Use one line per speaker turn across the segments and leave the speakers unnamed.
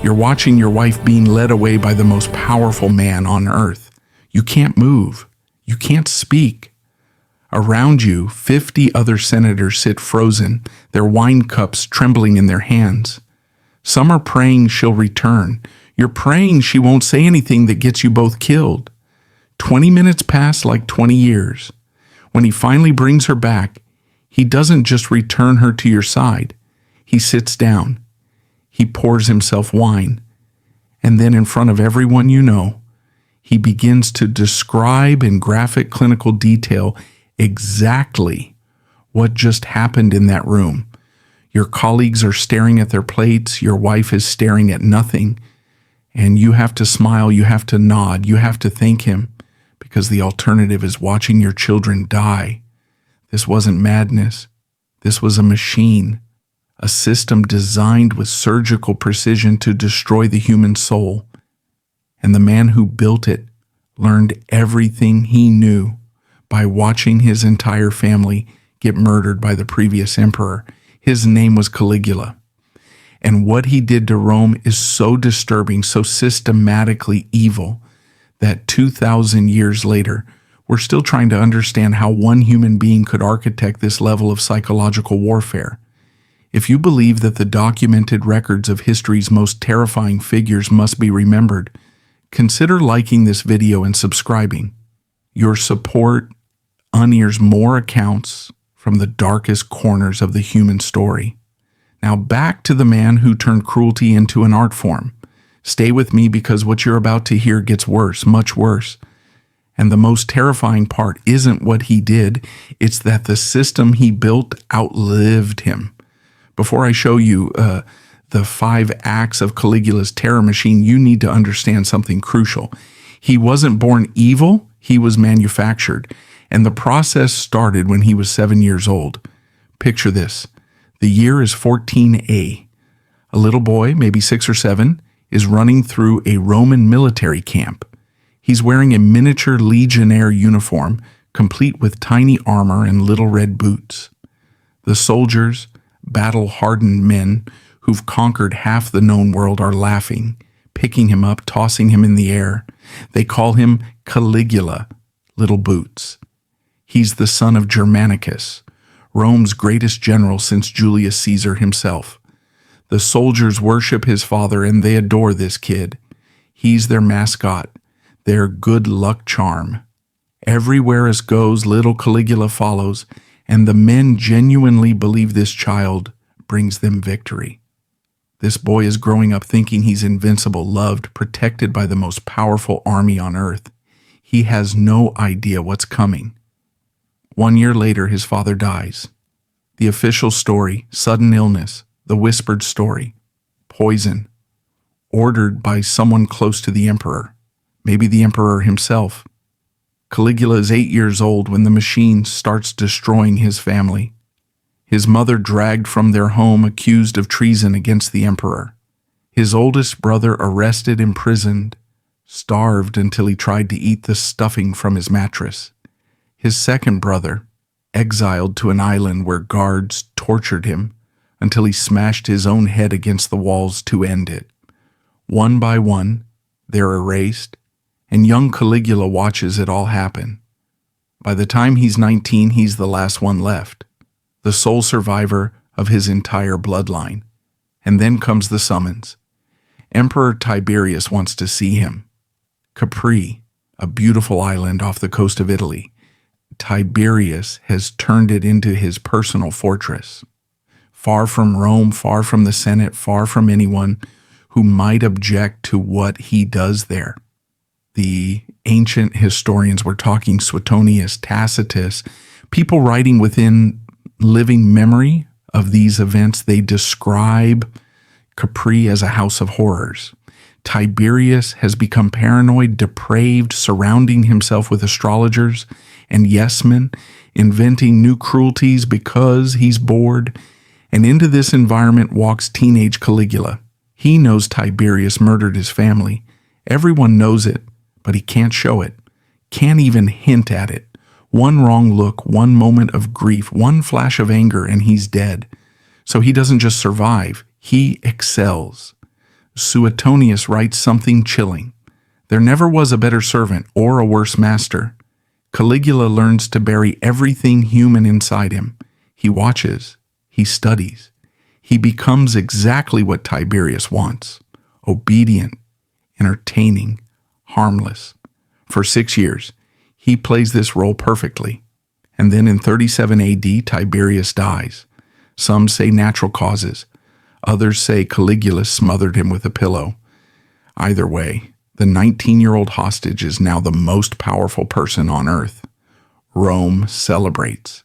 You're watching your wife being led away by the most powerful man on earth. You can't move. You can't speak. Around you, 50 other senators sit frozen, their wine cups trembling in their hands. Some are praying she'll return. You're praying she won't say anything that gets you both killed. 20 minutes pass like 20 years. When he finally brings her back, he doesn't just return her to your side. He sits down. He pours himself wine. And then in front of everyone you know, he begins to describe in graphic clinical detail exactly what just happened in that room. Your colleagues are staring at their plates. Your wife is staring at nothing. And you have to smile. You have to nod. You have to thank him, because the alternative is watching your children die. This wasn't madness. This was a machine, a system designed with surgical precision to destroy the human soul. And the man who built it learned everything he knew by watching his entire family get murdered by the previous emperor. His name was Caligula. And what he did to Rome is so disturbing, so systematically evil, that 2,000 years later, we're still trying to understand how one human being could architect this level of psychological warfare. If you believe that the documented records of history's most terrifying figures must be remembered, consider liking this video and subscribing. Your support unears more accounts from the darkest corners of the human story. Now back to the man who turned cruelty into an art form. Stay with me, because what you're about to hear gets worse, much worse. And the most terrifying part isn't what he did, it's that the system he built outlived him. Before I show you the 5 acts of Caligula's terror machine, you need to understand something crucial. He wasn't born evil, he was manufactured. And the process started when he was 7 years old. Picture this. The year is 14A. A little boy, maybe 6 or 7, is running through a Roman military camp. He's wearing a miniature legionnaire uniform, complete with tiny armor and little red boots. The soldiers, battle-hardened men who've conquered half the known world, are laughing, picking him up, tossing him in the air. They call him Caligula, Little Boots. He's the son of Germanicus, Rome's greatest general since Julius Caesar himself. The soldiers worship his father and they adore this kid. He's their mascot, their good luck charm. Everywhere as goes, little Caligula follows, and the men genuinely believe this child brings them victory. This boy is growing up thinking he's invincible, loved, protected by the most powerful army on earth. He has no idea what's coming. 1 year later, his father dies. The official story, sudden illness. The whispered story, poison, ordered by someone close to the emperor, maybe the emperor himself. Caligula is 8 years old when the machine starts destroying his family. His mother dragged from their home, accused of treason against the emperor. His oldest brother arrested, imprisoned, starved until he tried to eat the stuffing from his mattress. His second brother, exiled to an island where guards tortured him until he smashed his own head against the walls to end it. One by one, they're erased, and young Caligula watches it all happen. By the time he's 19, he's the last one left, the sole survivor of his entire bloodline. And then comes the summons. Emperor Tiberius wants to see him. Capri, a beautiful island off the coast of Italy. Tiberius has turned it into his personal fortress. Far from Rome, far from the Senate, far from anyone who might object to what he does there. The ancient historians were talking Suetonius, Tacitus, people writing within living memory of these events. They describe Capri as a house of horrors. Tiberius has become paranoid, depraved, surrounding himself with astrologers and yes-men, inventing new cruelties because he's bored. And into this environment walks teenage Caligula. He knows Tiberius murdered his family. Everyone knows it, but he can't show it, can't even hint at it. One wrong look, one moment of grief, one flash of anger, and he's dead. So he doesn't just survive, he excels. Suetonius writes something chilling. There never was a better servant or a worse master. Caligula learns to bury everything human inside him. He watches. He studies. He becomes exactly what Tiberius wants: obedient, entertaining, harmless. For 6 years, he plays this role perfectly. And then in 37 AD, Tiberius dies. Some say natural causes. Others say Caligula smothered him with a pillow. Either way, the 19-year-old hostage is now the most powerful person on earth. Rome celebrates.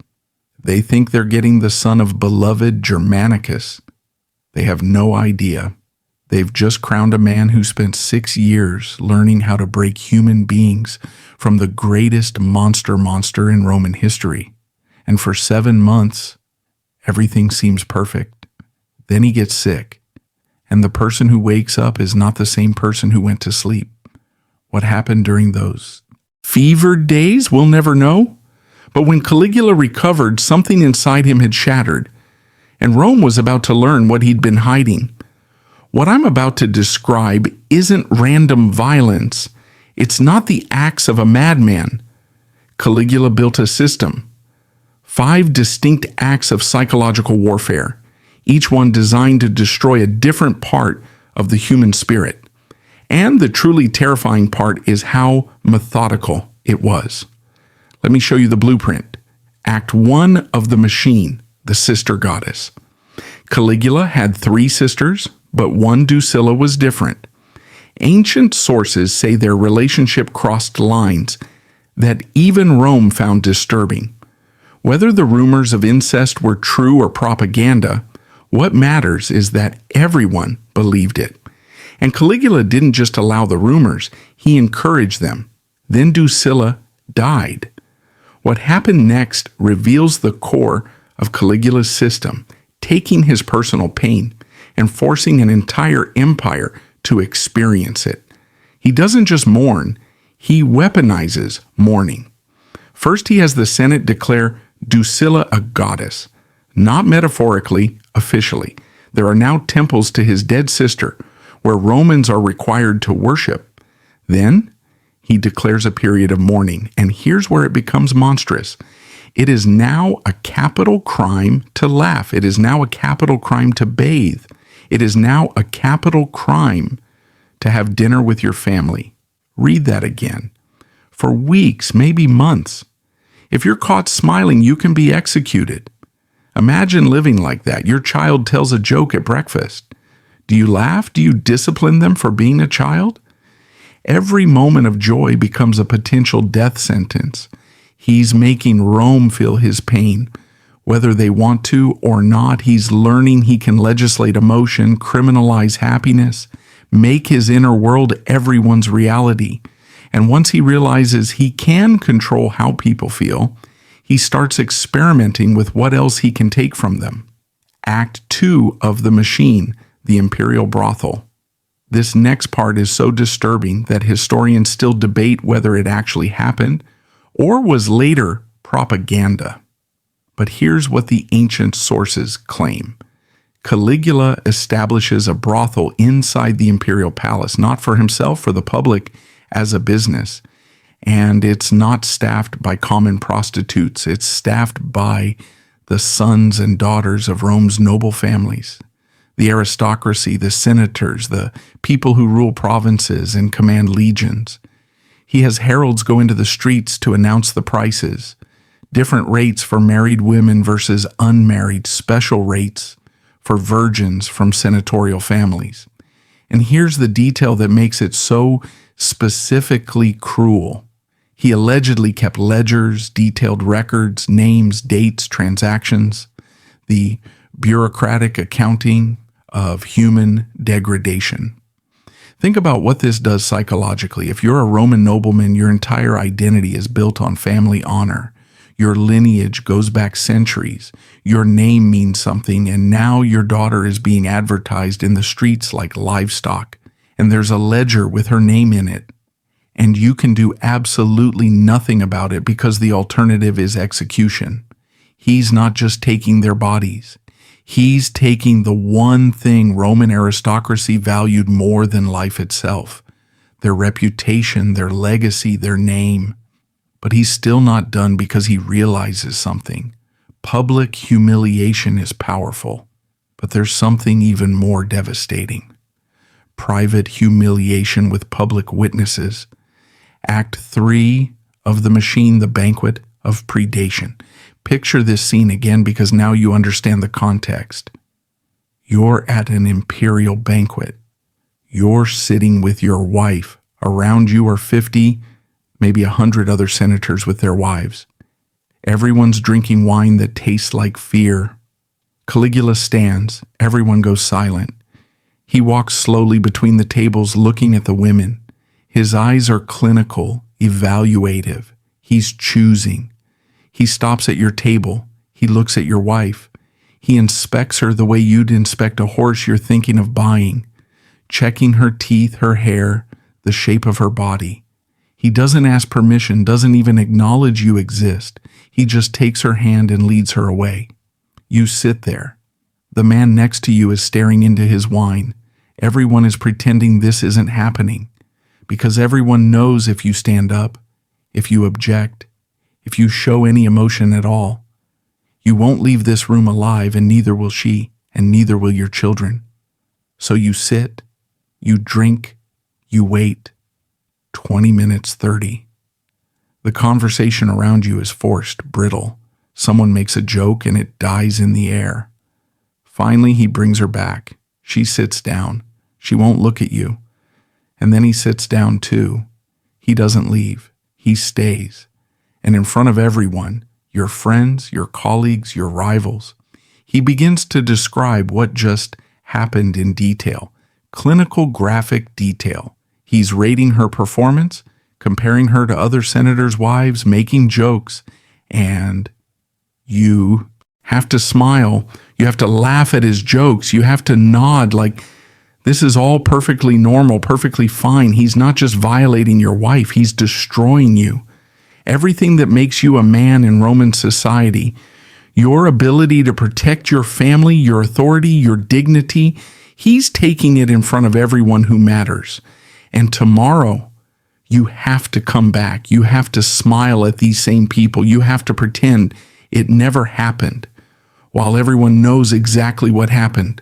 They think they're getting the son of beloved Germanicus. They have no idea. They've just crowned a man who spent 6 years learning how to break human beings from the greatest monster in Roman history. And for 7 months, everything seems perfect. Then he gets sick, and the person who wakes up is not the same person who went to sleep. What happened during those fevered days, we'll never know. But when Caligula recovered, something inside him had shattered, and Rome was about to learn what he'd been hiding. What I'm about to describe isn't random violence. It's not the acts of a madman. Caligula built a system. 5 distinct acts of psychological warfare, each one designed to destroy a different part of the human spirit. And the truly terrifying part is how methodical it was. Let me show you the blueprint. Act 1 of the machine, the sister goddess. Caligula had 3 sisters, but one Drusilla was different. Ancient sources say their relationship crossed lines that even Rome found disturbing. Whether the rumors of incest were true or propaganda, what matters is that everyone believed it. And Caligula didn't just allow the rumors, he encouraged them. Then Drusilla died. What happened next reveals the core of Caligula's system, taking his personal pain and forcing an entire empire to experience it. He doesn't just mourn, he weaponizes mourning. First, he has the Senate declare Drusilla a goddess, not metaphorically, officially. There are now temples to his dead sister, where Romans are required to worship. Then, he declares a period of mourning, and here's where it becomes monstrous. It is now a capital crime to laugh. It is now a capital crime to bathe. It is now a capital crime to have dinner with your family. Read that again. For weeks, maybe months. If you're caught smiling, you can be executed. Imagine living like that. Your child tells a joke at breakfast. Do you laugh? Do you discipline them for being a child? Every moment of joy becomes a potential death sentence. He's making Rome feel his pain. Whether they want to or not, he's learning he can legislate emotion, criminalize happiness, make his inner world everyone's reality. And once he realizes he can control how people feel, he starts experimenting with what else he can take from them. Act 2 of the machine, the imperial brothel. This next part is so disturbing that historians still debate whether it actually happened or was later propaganda. But here's what the ancient sources claim. Caligula establishes a brothel inside the imperial palace, not for himself, for the public, as a business. And it's not staffed by common prostitutes. It's staffed by the sons and daughters of Rome's noble families, the aristocracy, the senators, the people who rule provinces and command legions. He has heralds go into the streets to announce the prices, different rates for married women versus unmarried, special rates for virgins from senatorial families. And here's the detail that makes it so specifically cruel. He allegedly kept ledgers, detailed records, names, dates, transactions, the bureaucratic accounting of human degradation. Think about what this does psychologically. If you're a Roman nobleman, your entire identity is built on family honor. Your lineage goes back centuries. Your name means something, and now your daughter is being advertised in the streets like livestock, and there's a ledger with her name in it. And you can do absolutely nothing about it because the alternative is execution. He's not just taking their bodies. He's taking the one thing Roman aristocracy valued more than life itself: their reputation, their legacy, their name. But he's still not done, because he realizes something. Public humiliation is powerful, but there's something even more devastating: private humiliation with public witnesses. Act 3 of The Machine, the banquet of predation. Picture this scene again, because now you understand the context. You're at an imperial banquet. You're sitting with your wife. Around you are 50, maybe 100 other senators with their wives. Everyone's drinking wine that tastes like fear. Caligula stands. Everyone goes silent. He walks slowly between the tables, looking at the women. His eyes are clinical, evaluative. He's choosing. He stops at your table. He looks at your wife. He inspects her the way you'd inspect a horse you're thinking of buying, checking her teeth, her hair, the shape of her body. He doesn't ask permission, doesn't even acknowledge you exist. He just takes her hand and leads her away. You sit there. The man next to you is staring into his wine. Everyone is pretending this isn't happening, because everyone knows if you stand up, if you object, if you show any emotion at all, you won't leave this room alive, and neither will she, and neither will your children. So you sit, you drink, you wait. 20 minutes, 30. The conversation around you is forced, brittle. Someone makes a joke and it dies in the air. Finally, he brings her back. She sits down. She won't look at you. And then he sits down too. He doesn't leave. He stays. And in front of everyone, your friends, your colleagues, your rivals, he begins to describe what just happened in detail. Clinical graphic detail. He's rating her performance, comparing her to other senators' wives, making jokes, and you have to smile. You have to laugh at his jokes. You have to nod like this is all perfectly normal, perfectly fine. He's not just violating your wife, he's destroying you. Everything that makes you a man in Roman society, your ability to protect your family, your authority, your dignity, he's taking it in front of everyone who matters. And tomorrow, you have to come back. You have to smile at these same people. You have to pretend it never happened, while everyone knows exactly what happened.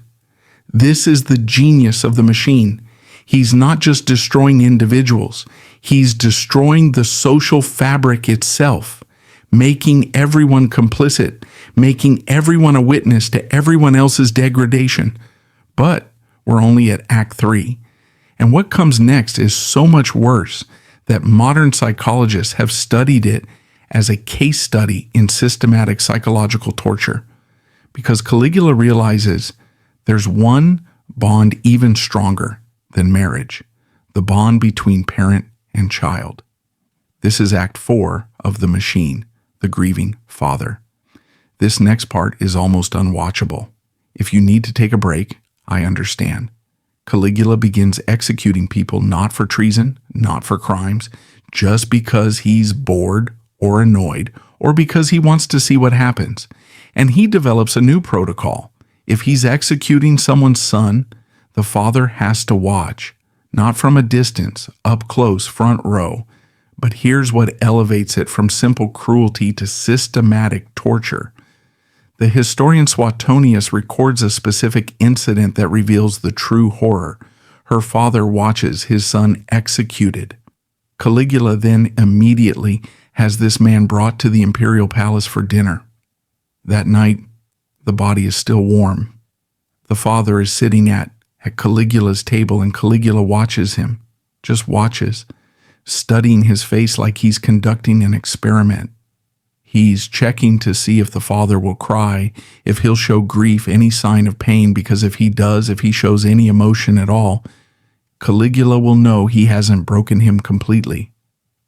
This is the genius of the machine. He's not just destroying individuals. He's destroying the social fabric itself, making everyone complicit, making everyone a witness to everyone else's degradation. But we're only at Act 3. And what comes next is so much worse that modern psychologists have studied it as a case study in systematic psychological torture. Because Caligula realizes there's one bond even stronger than marriage, the bond between parent and child. This is Act 4 of The Machine, the grieving father. This next part is almost unwatchable. If you need to take a break, I understand. Caligula begins executing people not for treason, not for crimes, just because he's bored or annoyed, or because he wants to see what happens. And he develops a new protocol. If he's executing someone's son, the father has to watch, not from a distance, up close, front row. But here's what elevates it from simple cruelty to systematic torture. The historian Suetonius records a specific incident that reveals the true horror. Her father watches his son executed. Caligula then immediately has this man brought to the imperial palace for dinner. That night, the body is still warm. The father is sitting at Caligula's table, and Caligula watches him, just watches, studying his face like he's conducting an experiment. He's checking to see if the father will cry, if he'll show grief, any sign of pain, because if he does, if he shows any emotion at all, Caligula will know he hasn't broken him completely,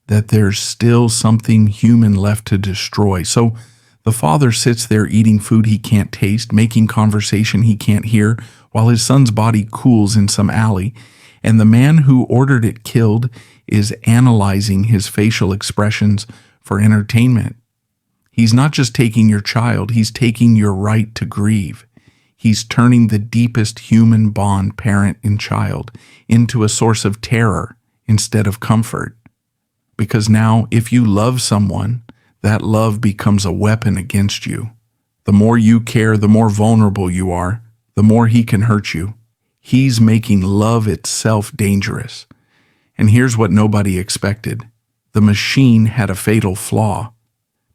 that there's still something human left to destroy. So the father sits there eating food he can't taste, making conversation he can't hear, while his son's body cools in some alley, and the man who ordered it killed is analyzing his facial expressions for entertainment. He's not just taking your child, he's taking your right to grieve. He's turning the deepest human bond, parent and child, into a source of terror instead of comfort. Because now, if you love someone, that love becomes a weapon against you. The more you care, the more vulnerable you are, the more he can hurt you. He's making love itself dangerous. And here's what nobody expected. The machine had a fatal flaw.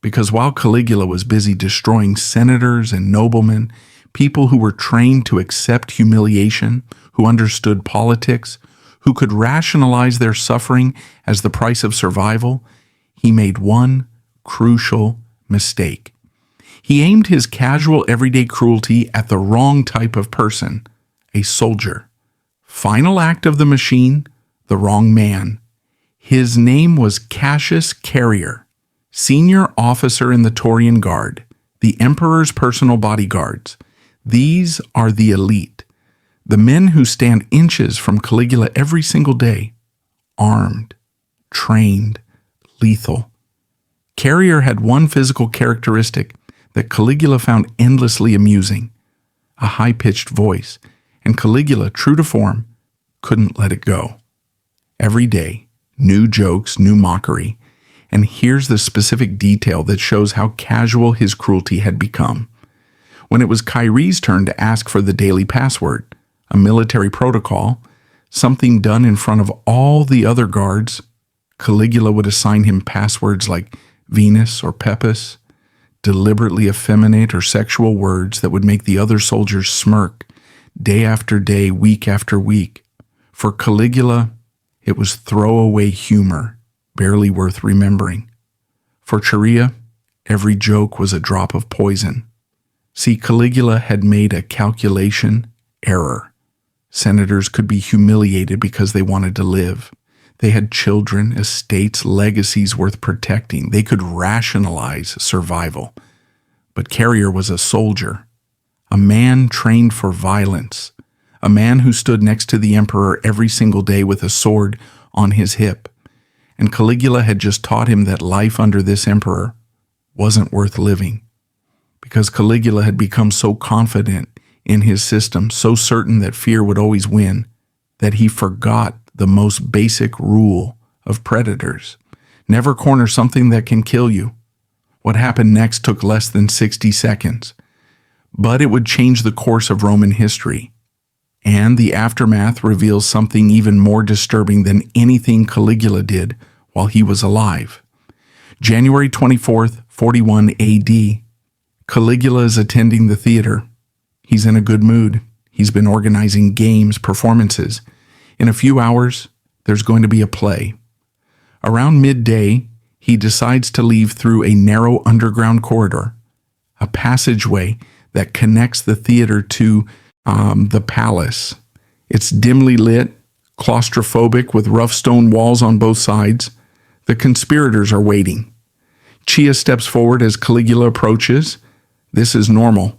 Because while Caligula was busy destroying senators and noblemen, people who were trained to accept humiliation, who understood politics, who could rationalize their suffering as the price of survival, he made one crucial mistake. He aimed his casual everyday cruelty at the wrong type of person, a soldier. Final act of the machine, the wrong man. His name was Cassius Carrier, senior officer in the Taurian Guard, the emperor's personal bodyguards. These are the elite, the men who stand inches from Caligula every single day, armed, trained, lethal. Carrier had one physical characteristic that Caligula found endlessly amusing, a high-pitched voice, and Caligula, true to form, couldn't let it go. Every day, new jokes, new mockery, and here's the specific detail that shows how casual his cruelty had become. When it was Kyrie's turn to ask for the daily password, a military protocol, something done in front of all the other guards, Caligula would assign him passwords like Venus or Pepus, deliberately effeminate or sexual words that would make the other soldiers smirk day after day, week after week. For Caligula, it was throwaway humor, barely worth remembering. For Chaerea, every joke was a drop of poison. See, Caligula had made a calculation error. Senators could be humiliated because they wanted to live. They had children, estates, legacies worth protecting. They could rationalize survival. But Carrier was a soldier, a man trained for violence, a man who stood next to the emperor every single day with a sword on his hip. And Caligula had just taught him that life under this emperor wasn't worth living. Because Caligula had become so confident in his system, so certain that fear would always win, that he forgot the most basic rule of predators. Never corner something that can kill you. What happened next took less than 60 seconds. But it would change the course of Roman history. And the aftermath reveals something even more disturbing than anything Caligula did while he was alive. January 24th, 41 AD. Caligula is attending the theater. He's in a good mood. He's been organizing games, performances. In a few hours, there's going to be a play. Around midday, he decides to leave through a narrow underground corridor, a passageway that connects the theater to the palace. It's dimly lit, claustrophobic with rough stone walls on both sides. The conspirators are waiting. Chia steps forward as Caligula approaches. This is normal.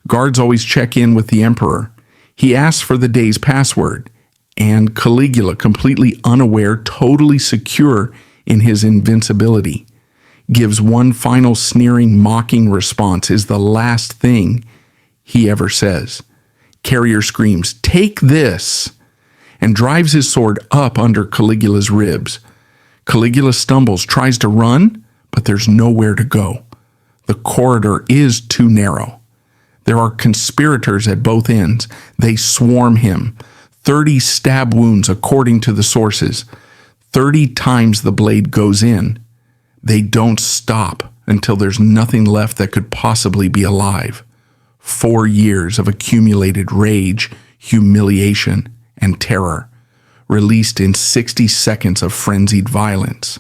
Guards always check in with the emperor. He asks for the day's password, and Caligula, completely unaware, totally secure in his invincibility, gives one final sneering, mocking response, is the last thing he ever says. Carrier screams, "Take this!" and drives his sword up under Caligula's ribs. Caligula stumbles, tries to run, but there's nowhere to go. The corridor is too narrow. There are conspirators at both ends. They swarm him. 30 stab wounds according to the sources. 30 times the blade goes in. They don't stop until there's nothing left that could possibly be alive. 4 years of accumulated rage, humiliation, and terror, released in 60 seconds of frenzied violence.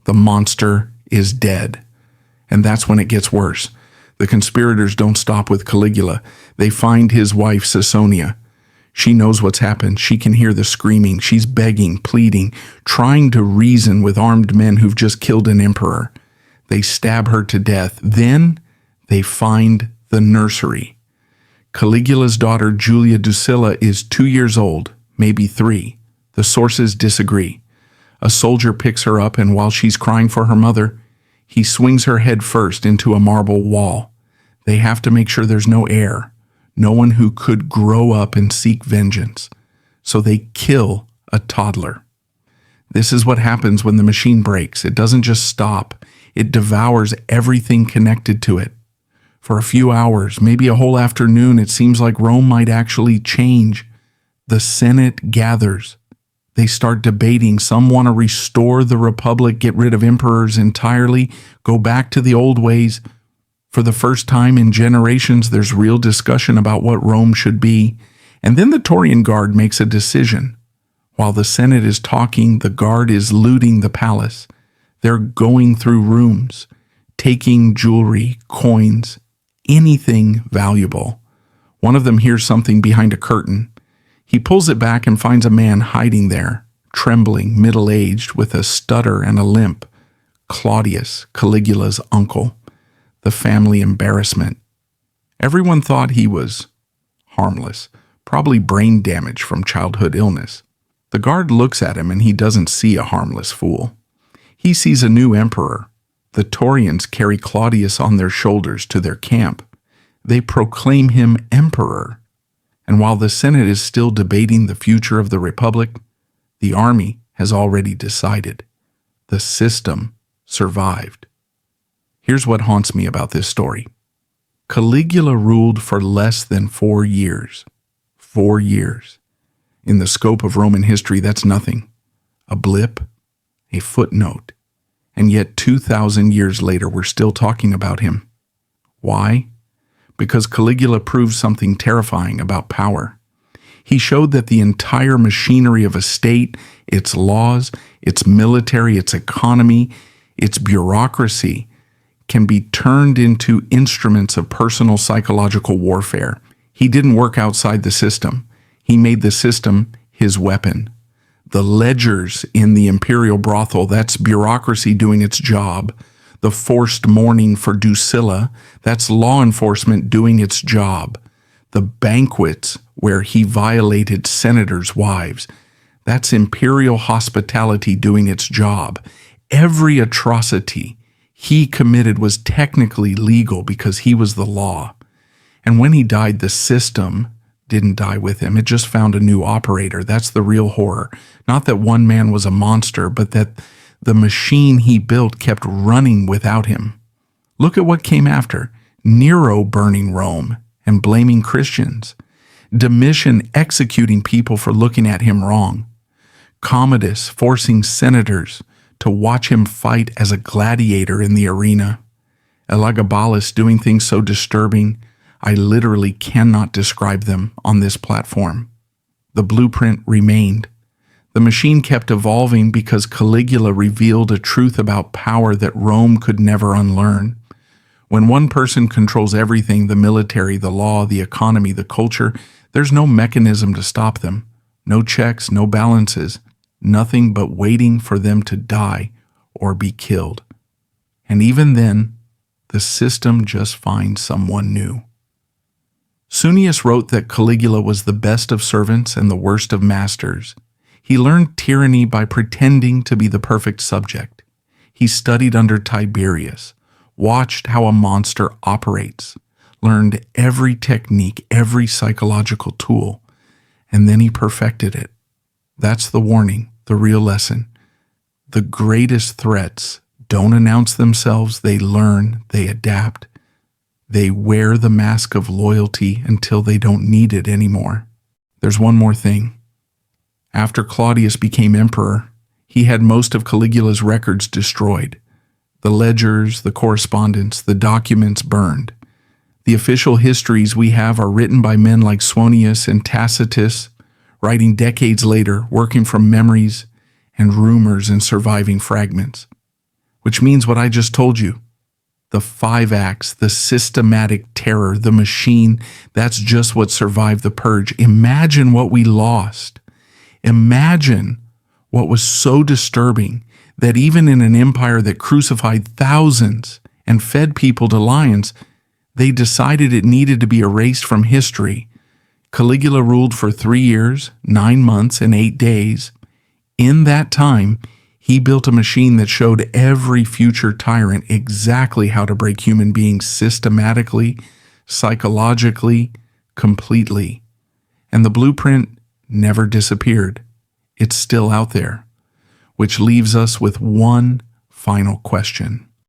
The monster is dead. And that's when it gets worse. The conspirators don't stop with Caligula. They find his wife, Caesonia. She knows what's happened. She can hear the screaming. She's begging, pleading, trying to reason with armed men who've just killed an emperor. They stab her to death. Then they find the nursery. Caligula's daughter, Julia Drusilla, is 2 years old, maybe 3. The sources disagree. A soldier picks her up, and while she's crying for her mother, he swings her head first into a marble wall. They have to make sure there's no air, no one who could grow up and seek vengeance. So they kill a toddler. This is what happens when the machine breaks. It doesn't just stop. It devours everything connected to it. For a few hours, maybe a whole afternoon, it seems like Rome might actually change. The Senate gathers. They start debating. Some want to restore the republic, get rid of emperors entirely, go back to the old ways. For the first time in generations, there's real discussion about what Rome should be. And then the Taurian Guard makes a decision. While the Senate is talking, the Guard is looting the palace. They're going through rooms, taking jewelry, coins, anything valuable. One of them hears something behind a curtain. He pulls it back and finds a man hiding there, trembling, middle-aged, with a stutter and a limp. Claudius, Caligula's uncle. The family embarrassment. Everyone thought he was harmless, probably brain damage from childhood illness. The guard looks at him and he doesn't see a harmless fool. He sees a new emperor. The Taurians carry Claudius on their shoulders to their camp. They proclaim him emperor. And while the Senate is still debating the future of the Republic, the army has already decided. The system survived. Here's what haunts me about this story. Caligula ruled for less than 4 years. 4 years. In the scope of Roman history, that's nothing. A blip, a footnote. And yet 2,000 years later, we're still talking about him. Why? Because Caligula proved something terrifying about power. He showed that the entire machinery of a state, its laws, its military, its economy, its bureaucracy, can be turned into instruments of personal psychological warfare. He didn't work outside the system. He made the system his weapon. The ledgers in the imperial brothel, that's bureaucracy doing its job. The forced mourning for Drusilla, that's law enforcement doing its job. The banquets where he violated senators' wives, that's imperial hospitality doing its job. Every atrocity he committed was technically legal because he was the law. And when he died, the system didn't die with him. It just found a new operator. That's the real horror. Not that one man was a monster, but that the machine he built kept running without him. Look at what came after. Nero burning Rome and blaming Christians. Domitian executing people for looking at him wrong. Commodus forcing senators to watch him fight as a gladiator in the arena. Elagabalus doing things so disturbing, I literally cannot describe them on this platform. The blueprint remained. The machine kept evolving because Caligula revealed a truth about power that Rome could never unlearn. When one person controls everything, the military, the law, the economy, the culture, there's no mechanism to stop them. No checks, no balances, nothing but waiting for them to die or be killed. And even then, the system just finds someone new. Sunius wrote that Caligula was the best of servants and the worst of masters. He learned tyranny by pretending to be the perfect subject. He studied under Tiberius, watched how a monster operates, learned every technique, every psychological tool, and then he perfected it. That's the warning, the real lesson. The greatest threats don't announce themselves, they learn, they adapt. They wear the mask of loyalty until they don't need it anymore. There's one more thing. After Claudius became emperor, he had most of Caligula's records destroyed. The ledgers, the correspondence, the documents burned. The official histories we have are written by men like Suonius and Tacitus, writing decades later, working from memories and rumors and surviving fragments. Which means what I just told you. The 5 acts, the systematic terror, the machine, that's just what survived the purge. Imagine what we lost. Imagine what was so disturbing that even in an empire that crucified thousands and fed people to lions, they decided it needed to be erased from history. Caligula ruled for 3 years, 9 months, and 8 days. In that time, he built a machine that showed every future tyrant exactly how to break human beings systematically, psychologically, completely. And the blueprint never disappeared. It's still out there, which leaves us with one final question.